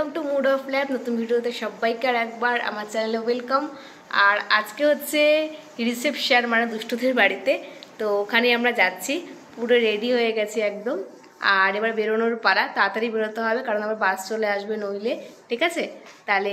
Welcome to mood of life. নতুন ভিডিওতে সবাইকে আর একবার আমার চ্যানেলে ওয়েলকাম। আর আজকে হচ্ছে রিসেপশন, মানে দুষ্টুদের বাড়িতে। তো ওখানে আমরা যাচ্ছি, পুরো রেডি হয়ে গেছি একদম। আর এবার বেরোনোর পালা, তাড়াতাড়ি বেরোতে হবে কারণ আবার বাস চলে আসবে নইলে। ঠিক আছে, তাহলে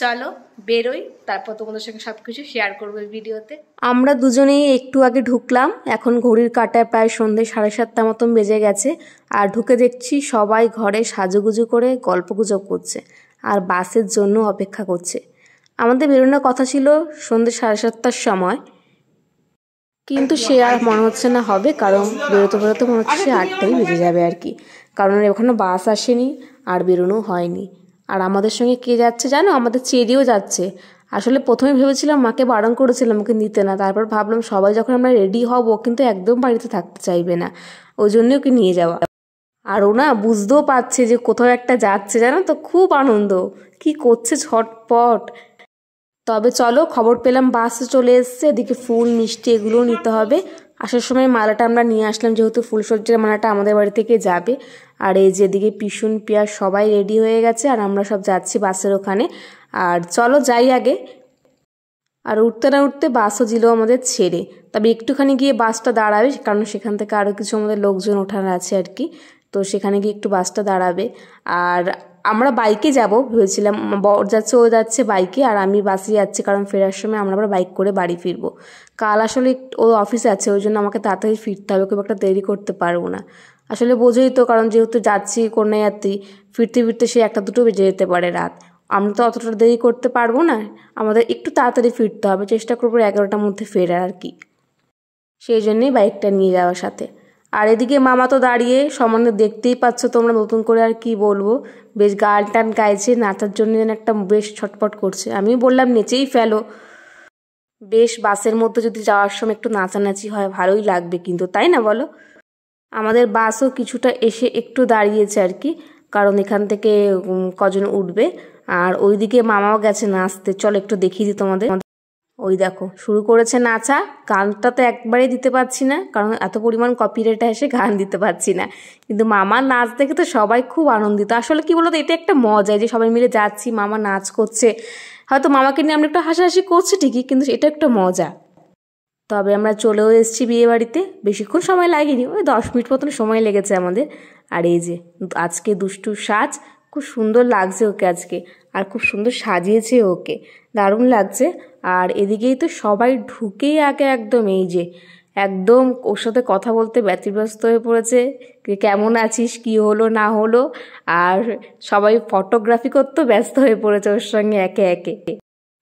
চলো বেরোই, তারপর তোমাদের সঙ্গে সব কিছু শেয়ার করবো এই ভিডিওতে। আমরা দুজনেই একটু আগে ঢুকলাম, এখন ঘড়ির কাঁটায় প্রায় সন্ধ্যে 7:30 মতন বেজে গেছে। আর ঢুকে দেখছি সবাই ঘরে সাজুগুজু করে গল্পগুজব করছে আর বাসের জন্য অপেক্ষা করছে। আমাদের বেরোনোর কথা ছিল সন্ধ্যে 7:30টার সময়, কিন্তু সে আর মনে হচ্ছে না হবে, কারণ বেরোতে বেরোতে মনে হচ্ছে 8টাই বেজে যাবে আর কি। কারণ ওখানে বাস আসেনি আর বেরোনো হয়নি। আর আমাদের সঙ্গে কে যাচ্ছে জানো, আমাদের চেরিও যাচ্ছে। আসলে প্রথমে ভেবেছিলাম মাকে বারণ করেছিলাম ওকে নিতে না, তারপর ভাবলাম সবাই যখন আমরা রেডি হব কিন্তু একদম বাড়িতে থাকতে চাইবে না, ওই জন্য ওকে নিয়ে যাওয়া। আর ও না বুঝতেও পারছে যে কোথাও একটা যাচ্ছে, জানো তো, খুব আনন্দ, কি করছে ছটপট। তবে চলো, খবর পেলাম বাসে চলে এসছে, এদিকে ফুল মিষ্টি এগুলোও নিতে হবে। আসার সময় মালাটা আমরা নিয়ে আসলাম, যেহেতু ফুলসজ্জার মালাটা আমাদের বাড়ি থেকে যাবে। আর এই যে এদিকে পিসুন পিয়া সবাই রেডি হয়ে গেছে আর আমরা সব যাচ্ছি বাসের ওখানে। আর চলো যাই আগে। আর উঠতে না উঠতে বাসও দিল আমাদের ছেড়ে, তবে একটুখানি গিয়ে বাসটা দাঁড়াবে, কারণ সেখান থেকে আরও কিছু আমাদের লোকজন ওঠার আছে আর কি। তো সেখানে গিয়ে একটু বাসটা দাঁড়াবে। আর আমরা বাইকে যাব ভেবেছিলাম, বর যাচ্ছে, ও যাচ্ছে বাইকে আর আমি বাসে যাচ্ছি, কারণ ফেরার সময় আমরা আবার বাইক করে বাড়ি ফিরবো। কাল আসলে ও অফিসে আছে, ওই জন্য আমাকে তাড়াতাড়ি ফিরতে হবে, খুব একটা দেরি করতে পারবো না। আসলে বোঝোই তো, কারণ যেহেতু যাচ্ছি কন্যাযাত্রী, ফিরতে ফিরতে সে 1-2 বেজে যেতে পারে রাত। আমরা তো অতটা দেরি করতে পারবো না, আমাদের একটু তাড়াতাড়ি ফিরতে হবে, চেষ্টা করবো 11টার মধ্যে ফেরার আর কি। সেই জন্যই বাইকটা নিয়ে যাওয়ার সাথে। আর এদিকে মামা তো দাঁড়িয়ে সম্বন্ধে, দেখতেই পাচ্ছ তোমরা, নতুন করে আর কি বলবো, বেশ গান টান গাইছে, নাচার জন্য যেন একটা বেশ ছটপট করছে। আমি বললাম নেচেই ফেলো, বেশ বাসের মধ্যে যদি যাওয়ার সময় একটু নাচানাচি হয় ভালোই লাগবে কিন্তু, তাই না বলো? আমাদের বাসও কিছুটা এসে একটু দাঁড়িয়েছে আর কি, কারণ এখান থেকে কজন উঠবে। আর ওইদিকে মামাও গেছে নাচতে, চলো একটু দেখিয়ে দিই তোমাদের। ওই দেখো শুরু করেছে নাচা। গানটা তো একবারেই দিতে পারছি না, কারণ এত পরিমাণ কপিরাইট এসে গান দিতে পারছি না, কিন্তু মামার নাচ দেখে তো সবাই খুব আনন্দিত। আসলে কি বলতো, এটা একটা মজা যে সবাই মিলে যাচ্ছি, মামা নাচ করছে, হয়তো মামাকে নিয়ে আমরা একটু হাসাহাসি করছি ঠিকই, কিন্তু এটা একটা মজা। তবে আমরা চলেও এসেছি বিয়ে বাড়িতে, বেশিক্ষণ সময় লাগেনি, ওই 10 মিনিট মতন সময় লেগেছে আমাদের। আর এই যে আজকে দুষ্টু সাজ, খুব সুন্দর লাগছে ওকে আজকে, আর খুব সুন্দর সাজিয়েছে ওকে, দারুণ লাগছে। আর এদিকেই তো সবাই ঢুকেই আগে একদম এই যে একদম ওর সাথে কথা বলতে ব্যতিব্যস্ত হয়ে পড়েছে, কেমন আছিস, কি হলো না হলো। আর সবাই ফটোগ্রাফি করতে ব্যস্ত হয়ে পড়েছে ওর সঙ্গে একে একে।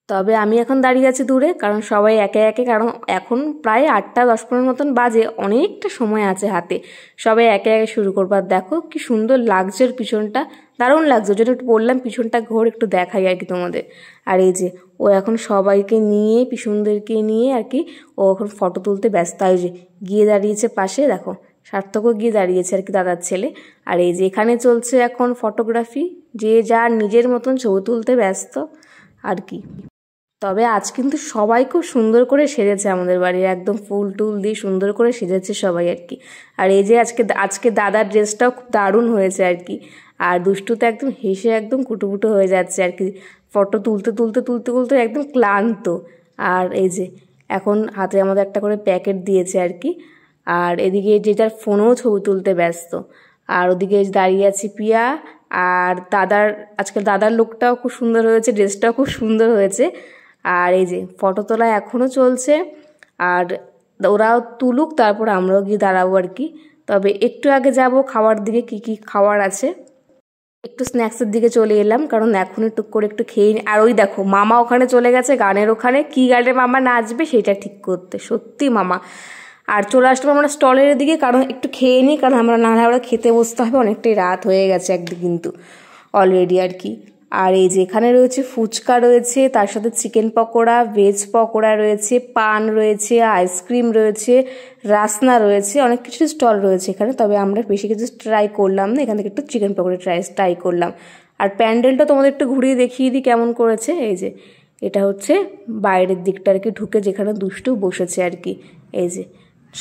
তবে আমি এখন দাঁড়িয়ে আছি দূরে, কারণ সবাই একে একে, কারণ এখন প্রায় 8:10-15 মতন বাজে, অনেকটা সময় আছে হাতে, সবাই একে একে শুরু করবার। দেখো কি সুন্দর লাগছে ওর পিছনটা, দারুণ লাগছে, ওই জন্য একটু বললাম পিছনটা ঘোর একটু দেখাই আর কি তোমাদের। আর এই যে ও এখন সবাইকে নিয়ে, পিছনদেরকে নিয়ে আর কি, ও এখন ফটো তুলতে ব্যস্ত। এই যে গিয়ে দাঁড়িয়েছে পাশে, দেখো সার্থকও গিয়ে দাঁড়িয়েছে আর কি, দাদার ছেলে। আর এই যে এখানে চলছে এখন ফটোগ্রাফি, যে যার নিজের মতন ছবি তুলতে ব্যস্ত আর কি। তবে আজ কিন্তু সবাই খুব সুন্দর করে সেজেছে, আমাদের বাড়ির একদম ফুল টুল দিয়ে সুন্দর করে সেজেছে সবাই আর কি। আর এই যে আজকে দাদার ড্রেসটাও খুব দারুণ হয়েছে আর কি। আর দুষ্টুতে একদম হেসে একদম কুটুকুটো হয়ে যাচ্ছে আর কি, ফটো তুলতে তুলতে তুলতে তুলতে একদম ক্লান্ত। আর এই যে এখন হাতে আমাদের একটা করে প্যাকেট দিয়েছে আর কি। আর এদিকে যে যার ফোনেও ছবি তুলতে ব্যস্ত। আর ওদিকে দাঁড়িয়ে আছে পিয়া। আর আজকে দাদার লুকটাও খুব সুন্দর হয়েছে, ড্রেসটাও খুব সুন্দর হয়েছে। আর এই যে ফটো তোলা এখনও চলছে, আর ওরাও তুলুক, তারপর আমরাও গিয়ে দাঁড়াবো আর কি। তবে একটু আগে যাব খাওয়ার দিকে, কি কি খাওয়ার আছে, একটু স্ন্যাক্সের দিকে চলে এলাম, কারণ এখনই টুক করে একটু খেয়ে নি। আর ওই দেখো মামা ওখানে চলে গেছে গানের ওখানে, কি গানে মামা নাচবে সেটা ঠিক করতে, সত্যি মামা। আর চলে আসলাম আমরা স্টলের দিকে, কারণ একটু খেয়ে নিই, কারণ আমরা না আমরা খেতে বসতে হবে, অনেকটাই রাত হয়ে গেছে একদিন কিন্তু অলরেডি আর কি। আর এই যে এখানে রয়েছে ফুচকা রয়েছে, তার সাথে চিকেন পকোড়া, ভেজ পকোড়া রয়েছে, পান রয়েছে, আইসক্রিম রয়েছে, রাসনা রয়েছে, অনেক কিছু স্টল রয়েছে এখানে। তবে আমরা বেশি কিছু ট্রাই করলাম না, এখান থেকে একটু চিকেন পকোড়া ট্রাই করলাম। আর প্যান্ডেলটা তোমাদের একটু ঘুরিয়ে দেখিয়ে দিই কেমন করেছে। এই যে এটা হচ্ছে বাইরের দিকটা আর কি, ঢুকে যেখানে দুষ্টু বসেছে আর কি। এই যে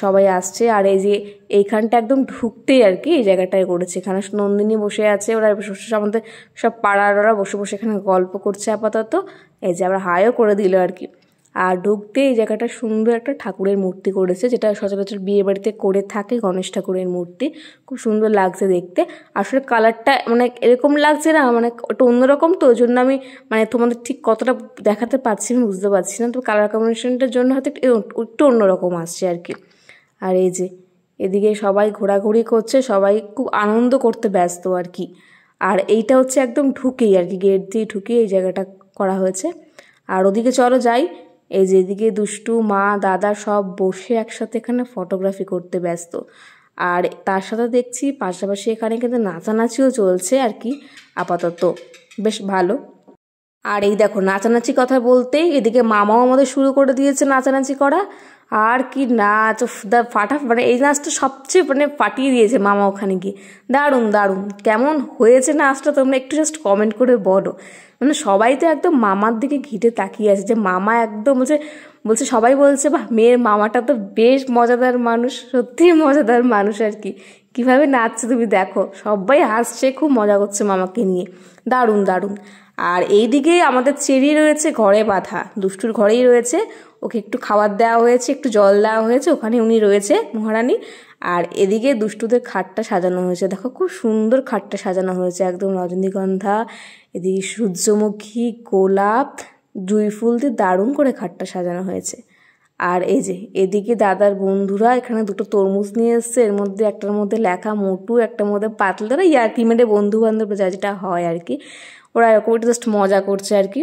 সবাই আসছে। আর এই যে এইখানটা একদম ঢুকতেই আর কি এই জায়গাটায় করেছে, এখানে নন্দিনী বসে আছে, ওরা আমাদের সব পাড়ার ওরা বসে বসে এখানে গল্প করছে আপাতত। এই যে আবার হাইও করে দিল আর কি। আর ঢুকতে এই জায়গাটা সুন্দর একটা ঠাকুরের মূর্তি করেছে, যেটা সচরাচর বিয়ে বাড়িতে করে থাকে, গণেশ ঠাকুরের মূর্তি। খুব সুন্দর লাগছে দেখতে। আসলে কালারটা মানে এরকম লাগছে না, মানে ওটা অন্যরকম, তো ওই জন্য আমি মানে তোমাদের ঠিক কতটা দেখাতে পারছি আমি বুঝতে পারছি না, তো কালার কম্বিনেশনটার জন্য হয়তো একটু অন্যরকম আসছে আর কি। আর এই যে এদিকে সবাই ঘোরাঘুরি করছে, সবাই খুব আনন্দ করতে ব্যস্ত আর কি। আর এইটা হচ্ছে একদম ঢুকেই আর কি, গেট দিয়ে ঢুকেই এই জায়গাটা করা হয়েছে। আর ওদিকে চলো যাই। এই যে এদিকে দুষ্টু মা দাদা সব বসে একসাথে এখানে ফটোগ্রাফি করতে ব্যস্ত। আর তার সাথে দেখছি পাশাপাশি এখানে কিন্তু নাচানাচিও চলছে আর কি আপাতত, বেশ ভালো। আর এই দেখো নাচানাচি কথা বলতেই এদিকে মামাও আমাদের শুরু করে দিয়েছে নাচানাচি করা। আর কি নাচ মানে এই নাচটা সবচেয়ে মানে ফাটিয়ে দিয়েছে মামা ওখানে গিয়ে। দারুণ দারুণ, কেমন হয়েছে নাচটা তোমরা একটু জাস্ট কমেন্ট করে বলো। মানে সবাই তো একদম মামার দিকে ঘিটে তাকিয়ে আছে, যে মামা একদম বলছে সবাই বলছে বাহ মেয়ের মামাটা তো বেশ মজাদার মানুষ, সত্যিই মজাদার মানুষ আর কি। কীভাবে নাচছে তুমি দেখো, সবাই হাসছে, খুব মজা করছে মামাকে নিয়ে, দারুণ দারুণ। আর এইদিকে আমাদের চেরি রয়েছে ঘরে বাঁধা, দুষ্টুর ঘরেই রয়েছে, ওকে একটু খাবার দেওয়া হয়েছে, একটু জল দেওয়া হয়েছে, ওখানে উনি রয়েছে মহারানী। আর এদিকে দুষ্টুদের খাটটা সাজানো হয়েছে, দেখো খুব সুন্দর খাটটা সাজানো হয়েছে, একদম রজনীগন্ধা, এদিকে সূর্যমুখী, গোলাপ, জুঁই ফুল দিয়ে দারুণ করে খাটটা সাজানো হয়েছে। আর এই যে এদিকে দাদার বন্ধুরা এখানে দুটো তরমুজ নিয়ে এসছে, এর মধ্যে একটার মধ্যে লেখা মোটু, একটার মধ্যে পাতলারা, ইয়ার্কি মেরে বন্ধু বান্ধব যেটা হয় আর কি, ওরা এরকম একটু জাস্ট মজা করছে আর কি।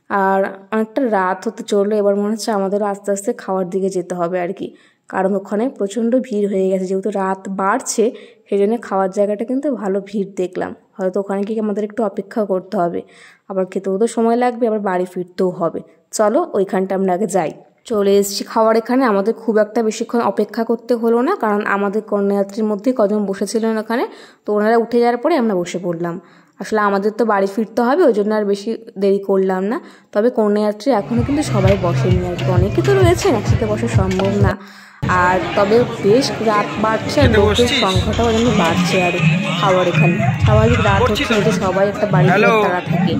আর অনেকটা রাত হতে চললো, এবার মনে হচ্ছে আমাদেরও আস্তে আস্তে খাওয়ার দিকে যেতে হবে আর কি, কারণ ওখানে প্রচণ্ড ভিড় হয়ে গেছে, যেহেতু রাত বাড়ছে সেই জন্য খাওয়ার জায়গাটা কিন্তু ভালো ভিড় দেখলাম, হয়তো ওখানে গিয়ে আমাদের একটু অপেক্ষা করতে হবে, আবার খেতেও তো সময় লাগবে, আবার বাড়ি ফিরতেও হবে। চলো ওইখানটা আমরা আগে যাই। চলে এসেছি খাওয়ার এখানে, আমাদের খুব একটা বেশিক্ষণ অপেক্ষা করতে হলো না, কারণ আমাদের কন্যাযাত্রীর মধ্যে কজন বসেছিলেন ওখানে, তো ওনারা উঠে যাওয়ার পরে আমরা বসে পড়লাম। আসলে আমাদের তো বাড়ি ফিরতে হবে, ওই জন্য আর বেশি দেরি করলাম না। তবে কন্যাযাত্রী এখনও কিন্তু সবাই বসেনি আর কি, অনেকে তো রয়েছেন, একসাথে বসা সম্ভব না। আর তবে বেশ রাত বাড়ছে, আর লোকের সংখ্যাটাও ওই জন্য বাড়ছে। আর খাবার এখানে স্বাভাবিক রাত হচ্ছে, যে সবাই একটা বাড়িতে তারা থাকে।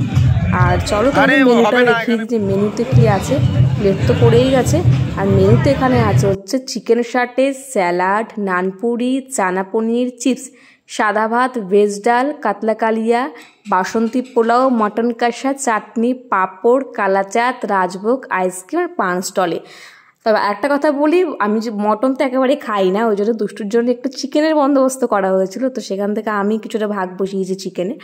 আর চলো তাহলে মেনুটা দেখি যে মেনুতে কি আছে, প্লেট তো পড়েই গেছে। আর মেনুতে এখানে আছে হচ্ছে চিকেন শাটে, স্যালাড, নানপুরি, চানা পনির, চিপস, সাদা ভাত, ভেজ ডাল, কাতলা কালিয়া, বাসন্তী পোলাও, মটন কষা, চাটনি, পাঁপড়, কালাচাঁদ, রাজভোগ, আইসক্রিম আর পান স্টলে। তবে একটা কথা বলি, আমি যে মটন তো একেবারে খাই না, ওই জন্য দুষ্টুর জন্য একটু চিকেনের বন্দোবস্ত করা হয়েছিল, তো সেখান থেকে আমি কিছুটা ভাগ বসিয়েছি চিকেনে।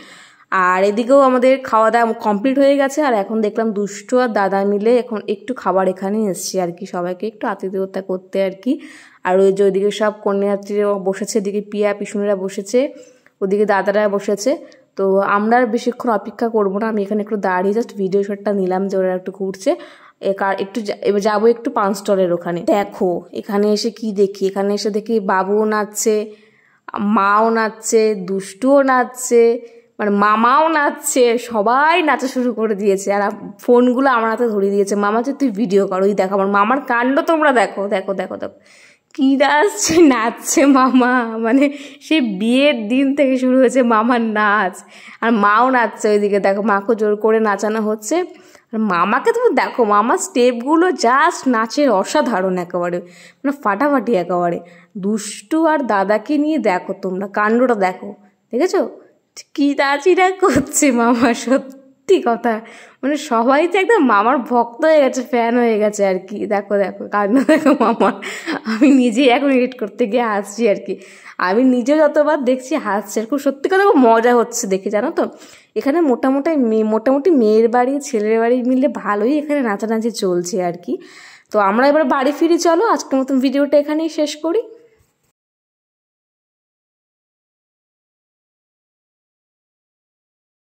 আর এদিকেও আমাদের খাওয়া দাওয়া কমপ্লিট হয়ে গেছে। আর এখন দেখলাম দুষ্টু আর দাদা মিলে এখন একটু খাবার এখানে এসছে আর কি, সবাইকে একটু আতিথেয়তা করতে আর কি। আর ওই যে ওইদিকে সব কন্যাযাত্রীরা বসেছে, এদিকে পিয়া পিসুনেরা বসেছে, ওদিকে দাদারা বসেছে। তো আমরা আর বেশিক্ষণ অপেক্ষা করবো না, আমি এখানে একটু দাঁড়িয়ে জাস্ট ভিডিও শটটা নিলাম যে ওরা একটু ঘুরছে। একটু এবার যাবো একটু পান স্টলের ওখানে। দেখো এখানে এসে কি দেখি, এখানে এসে দেখি বাবুও নাচছে, মাও নাচছে, দুষ্টুও নাচছে, মানে মামাও নাচছে, সবাই নাচা শুরু করে দিয়েছে। আর ফোনগুলো আমার হাতে ধরিয়ে দিয়েছে, মামা যে তুই ভিডিও কর, ওই দেখো আমার মামার কাণ্ড তোমরা দেখো দেখো দেখো দেখো কী নাচছে, নাচছে মামা, মানে সে বিয়ের দিন থেকে শুরু হয়েছে মামার নাচ। আর মাও নাচছে, ওইদিকে দেখো মাকে জোর করে নাচানো হচ্ছে। আর মামাকে তুমি দেখো, মামার স্টেপগুলো জাস্ট নাচের অসাধারণ একেবারে, মানে ফাটাফাটি একেবারে। দুষ্টু আর দাদাকে নিয়ে দেখো তোমরা কাণ্ডটা দেখো, দেখেছো কি নাচিরা করছে মামা, সত্যি কথা মানে সবাই তো একদম মামার ভক্ত হয়ে গেছে, ফ্যান হয়ে গেছে আর কি। দেখো দেখো কান্না দেখো মামার, আমি নিজেই এখন এডিট করতে গিয়ে হাসছি আর কি, আমি নিজে যতবার দেখছি হাসছি আর খুব সত্যি কথা খুব মজা হচ্ছে দেখে, জানো তো। এখানে মোটামুটি মেয়ের বাড়ি ছেলের বাড়ি মিলে ভালোই এখানে নাচানাচি চলছে আর কি। তো আমরা এবার বাড়ি ফিরি, চলো আজকের মতন ভিডিওটা এখানেই শেষ করি।